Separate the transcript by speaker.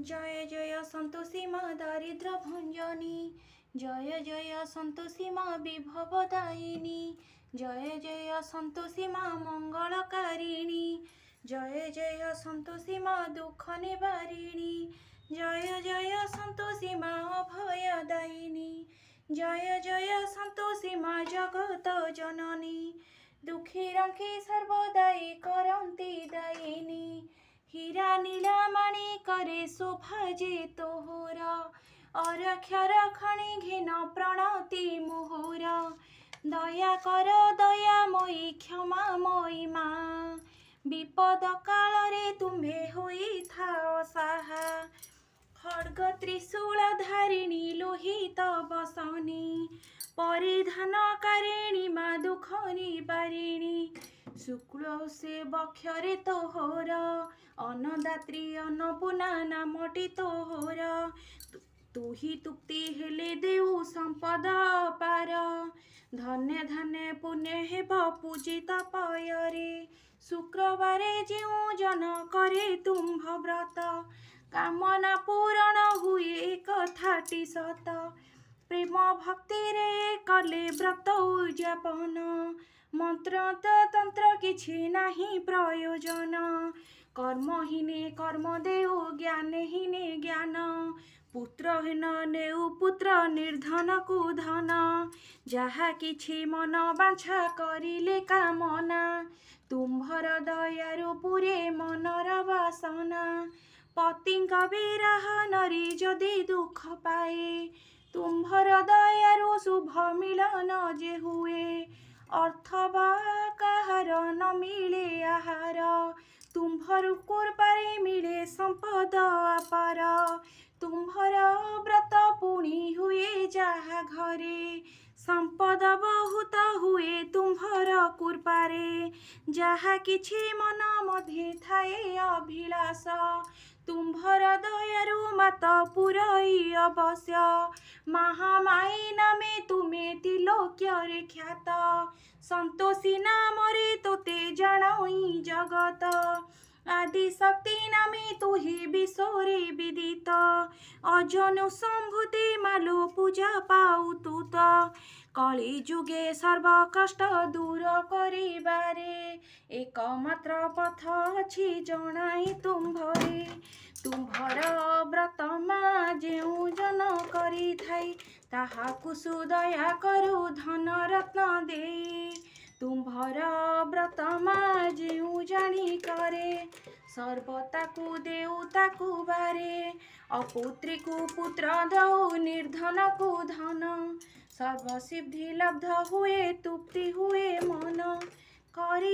Speaker 1: जय जय सन्तोषी मा दारिद्र भञ्जनी, जय जय सन्तोषी मा विभवदायिनी, जय जय सन्तोषी मा मङ्गलकारिणी, जय जय सन्तोषी मा दुःख निवारिणी, जय जय सन्तोषी मा अभयदायिनी, जय जय सन्तोषी मा जगत जननी, दुःखी रङ्खी सर्वदायी करन्ती दायिनी, হীরা নীলামণি করে শোভা যে তোহর, অরক্ষর খনি ঘেন প্রণতি মোহর, দয়া কর দয়াময়ী ক্ষমাময়ী মা, বিপদ কাଳରେ ତୁମ୍ଭେ ହୋଇଥାଅ ସାହା, খড়গ ত্রিশূଳ ধারিণী লোহিত বসনী, ପରିଧାନକାରିଣୀ ମା ଦୁଃଖ ନିବାରିଣୀ, শুক্ল সে বক্ষরে তোহর, অন্নদাত্রী ଅନ୍ନପୂର୍ଣ୍ଣା ନାମଟି ତୋହର, ତୁହି ତୁକ୍ତି ହେଲେ ଦେଉ ସମ୍ପଦ ଅପାର, ଧନ୍ୟ ଧନ୍ୟ ପୁଣ୍ୟ ହେବ ପୂଜିତ ପୟରେ, ଶୁକ୍ରବାରେ ଯେଉଁ ଜନ କରେ ତୁମ୍ଭ ବ୍ରତ, କାମନା ପୂରଣ ହୁଏ କଥାଟି ସତ, ପ୍ରେମ ଭକ୍ତିରେ କଲେ ବ୍ରତ ଉଯାପନ, ମନ୍ତ୍ର ତନ୍ତ୍ର କିଛି ନାହିଁ ପ୍ରୟୋଜନ, କର୍ମହୀନେ କର୍ମ ଦେଉ ଜ୍ଞାନହୀନେ ଜ୍ଞାନ, ପୁତ୍ରହୀନ ନେଉ ପୁତ୍ର ନିର୍ଧନକୁ ଧନ, ଯାହା କିଛି ମନ ବାଞ୍ଛା କରିଲେ କାମନା, ତୁମ୍ଭର ଦୟାରୁ ପୁରେ ମନର ବାସନା, ପତିଙ୍କ ବିରହ ନରୀ ଯଦି ଦୁଃଖ ପାଏ, ତୁମ୍ଭର ଦୟାରୁ ଶୁଭ ମିଳନ ଯେ ହୁଏ, ଅର୍ଥ ବା କାହାର ନ ମିଳେ ଆହାର, ତୁମ୍ଭର କୃପାରେ ମିଳେ ସମ୍ପଦ ଅପାର, ତୁମ୍ଭର ବ୍ରତ ପୁଣି ହୁଏ ଯାହା ଘରେ, ସମ୍ପଦ ବହୁତ ହୁଏ ତୁମ୍ଭର କୃପାରେ, ଯାହା କିଛି ମନ ମଧ୍ୟରେ ଥାଏ ଅଭିଳାଷ, ତୁମ୍ଭର ଦୟାରୁ ମାତ ପୁରଇ ଅବଶ୍ୟ, ମହାମାଇ ନାମେ ତୁମେ ତ୍ରିଲୋକ୍ୟରେ ଖ୍ୟାତ, ସନ୍ତୋଷୀ ନାମରେ ତୋତେ ଜଣାଇ ଜଗତ, ଆଦି ଶକ୍ତି ନାମେ ତୁହି ବିଶ୍ୱରେ ବିଦିତ, ଅଜନୁ ସମ୍ଭୂତି ମାଲୋ ପୂଜା ପାଉ ତୁତ, କଳି ଯୁଗେ ସର୍ବ କଷ୍ଟ ଦୂର କରିବାରେ, ଏକମାତ୍ର ପଥ ଅଛି ଜଣାଇ ତୁମ୍ଭରେ, ତୁମ୍ଭର ବ୍ରତ ମା ଯେଉଁ ଜନ କରିଥାଏ, ତାହାକୁ ସୁଦୟା କରୁ ଧନ ରତ୍ନ ଦେଇ, ତୁମ୍ଭର ବ୍ରତ ମା ଯେଉଁ ଜାଣି କରେ, ସର୍ବ ତାକୁ ଦେଉ ତାକୁ ବାରେ, ଅପୁତ୍ରୀକୁ ପୁତ୍ର ଦଉ ନିର୍ଧନକୁ ଧନ, ସର୍ବସିଦ୍ଧି ଲବ୍ଧ ହୁଏ ତୃପ୍ତି ହୁଏ ମନ, କରି